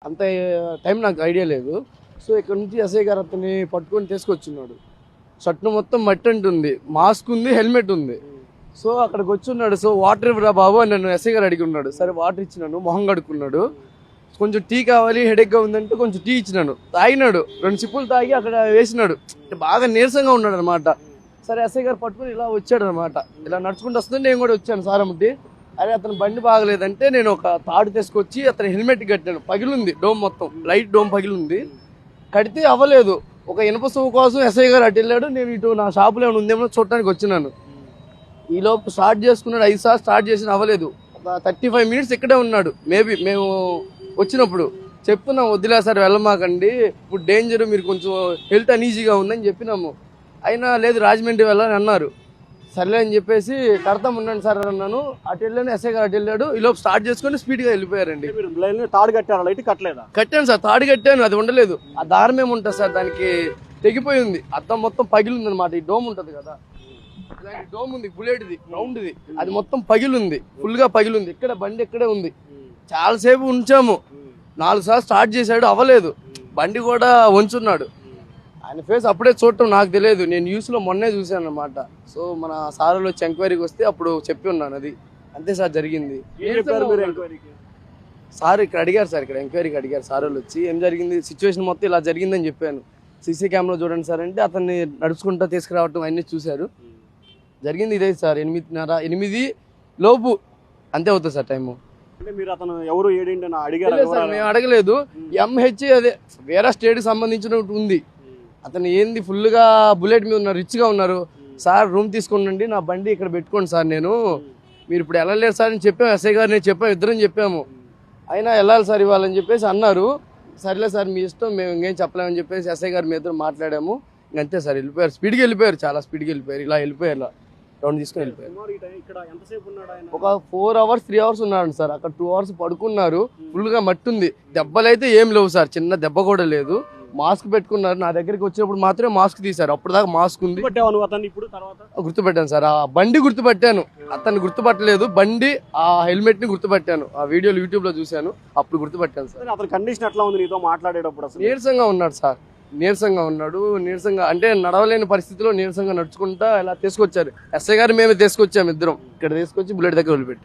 అంత టైం నాకు ఐడియా లేదు. సో ఇక్కడ నుంచి ఎస్ఐ గారు అతన్ని పట్టుకొని తీసుకొచ్చున్నాడు. షర్ట్ మొత్తం మట్టి అంటుంది, మాస్క్ ఉంది, హెల్మెట్ ఉంది. సో అక్కడికి వచ్చున్నాడు. సో వాటర్ ఇవ్వరా బాబు అని నన్ను ఎస్ఐ గారు అడిగి ఉన్నాడు. సరే వాటర్ ఇచ్చినాను, మొహం కడుక్కున్నాడు. కొంచెం టీ కావాలి, హెడేక్గా ఉందంటే కొంచెం టీ ఇచ్చినాను, తాగినాడు. 2 సిప్పులు తాగి అక్కడ వేసినాడు. బాగా నీరసంగా ఉన్నాడు అనమాట. సరే ఎస్ఐ గారు పట్టుకొని ఇలా వచ్చాడు అనమాట. ఇలా నడుచుకుంటూ వస్తుంటే నేను కూడా వచ్చాను సారమ్మటి. అరే అతను బండి బాగలేదంటే నేను ఒక తాడు తీసుకొచ్చి అతని హెల్మెట్ కట్టాను. పగిలింది డోమ్, మొత్తం లైట్ డోమ్ పగిలింది. కడితే అవ్వలేదు. ఒక ఇనుప సువ్వు కోసం ఎస్ఐ గారు అటు వెళ్ళాడు. నేను ఇటు నా షాపులో ఏమైనా ఉందేమో చూడటానికి వచ్చినాను. ఈలోపు స్టార్ట్ చేసుకున్నాడు. 5 సార్లు స్టార్ట్ చేసిన అవ్వలేదు. ఒక 35 మినిట్స్ ఇక్కడే ఉన్నాడు. మేబీ మేము వచ్చినప్పుడు చెప్తున్నాం, వద్దులే సార్ వెళ్ళమాకండి, ఇప్పుడు డేంజర్, మీరు కొంచెం హెల్త్ అనీజీగా ఉందని చెప్పినాము. అయినా లేదు రాజమండ్రి వెళ్ళని అన్నారు. సర్లే అని చెప్పేసి కడతాం ఉండండి సార్ అన్నాను. అటు వెళ్ళాను, ఎస్ఐ గారు అటు వెళ్ళాడు. ఈలోపు స్టార్ట్ చేసుకొని స్పీడ్గా వెళ్ళిపోయారండి. తాడు కట్టారు, లైట్ కట్టలేదా? కట్టాను సార్, తాడు కట్టాను, అది ఉండలేదు. ఆ దారం ఏముంటుంది సార్, దానికి తెగిపోయి ఉంది. అద్దం మొత్తం పగిలింది అనమాట. ఈ డోమ్ ఉంటుంది కదా, ఇలాంటి డోమ్ ఉంది, బుల్లెట్ది, రౌండ్ది, అది మొత్తం పగిలింది, ఫుల్గా పగిలింది. ఇక్కడ బండి ఇక్కడే ఉంది. చాలాసేపు ఉంచాము. 4 సార్లు స్టార్ట్ చేశాడు, అవ్వలేదు. బండి కూడా వంచున్నాడు. ఆయన ఫేస్ అప్పుడే చూడటం నాకు తెలియదు. నేను న్యూస్లో మొన్నే చూశాను అనమాట. సో మన సార్లు వచ్చి ఎంక్వైరీకి వస్తే అప్పుడు చెప్పి ఉన్నాను. అది అంతే సార్ జరిగింది. సార్ ఇక్కడ అడిగారు సార్, ఇక్కడ ఎంక్వైరీకి అడిగారు సార్ వచ్చి, ఏం జరిగింది, సిచ్యువేషన్ మొత్తం ఇలా జరిగిందని చెప్పాను. సీసీ కెమెరా చూడండి సార్ అంటే అతన్ని నడుచుకుంటూ తీసుకురావటం అన్నీ చూశారు. జరిగింది ఇదే సార్, 8:30, 8 లోపు అంతే అవుతుంది సార్ టైము. మీరు అతను ఎవరు ఏడేంటి అడిగారు సార్? మేము అడగలేదు. ఎంహెచ్ అదే వేరే స్టేట్కి సంబంధించినట్టు ఉంది. అతను ఏంది ఫుల్గా బుల్లెట్ మీద ఉన్నారు, రిచ్గా ఉన్నారు. సార్ రూమ్ తీసుకోండి, నా బండి ఇక్కడ పెట్టుకోండి సార్, నేను మీరు ఇప్పుడు వెళ్ళలేరు సార్ అని చెప్పాము. ఎస్ఐ గారు నేను చెప్పాము, ఇద్దరం చెప్పాము. అయినా వెళ్ళాలి సార్ ఇవ్వాలని చెప్పేసి అన్నారు. సర్లే సార్ మీ ఇష్టం, మేము ఇంకేం చెప్పలేమని చెప్పేసి ఎస్ఐ గారు మీ ఇద్దరు మాట్లాడాము. ఇంకంతే సార్ వెళ్ళిపోయారు. స్పీడ్గా వెళ్ళిపోయారు, చాలా స్పీడ్గా వెళ్ళిపోయారు. ఇలా వెళ్ళిపోయారు, రౌండ్ తీసుకొని వెళ్ళిపోయారు. ఒక 4 అవర్స్ 3 అవర్స్ ఉన్నాడు సార్. అక్కడ 2 అవర్స్ పడుకున్నారు. ఫుల్గా మట్టి ఉంది. దెబ్బలు అయితే ఏం లేవు సార్, చిన్న దెబ్బ కూడా లేదు. మాస్క్ పెట్టుకున్నారు. నా దగ్గరికి వచ్చినప్పుడు మాత్రమే మాస్క్ తీశారు, అప్పుడు దాకా మాస్క్ ఉంది. గుర్తుపెట్టాను సార్, ఆ బండి గుర్తుపట్టాను, అతన్ని గుర్తుపట్టలేదు. బండి ఆ హెల్మెట్ ని గుర్తుపట్టాను. ఆ వీడియోలు యూట్యూబ్ లో చూశాను, అప్పుడు గుర్తుపట్టాను సార్. అతని కండిషన్ ఎట్లా ఉంది నీతో మాట్లాడేటప్పుడు? నీరసంగా ఉన్నాడు సార్, నీరసంగా ఉన్నాడు. నీరసంగా అంటే నడవలేని పరిస్థితిలో నీరసంగా నడుచుకుంటా ఇలా తీసుకొచ్చారు. ఎస్ఐ గారు మేమే తీసుకొచ్చాము, ఇద్దరం ఇక్కడ తీసుకొచ్చి బుల్లెట్ దగ్గర వదిలిపెట్టాం.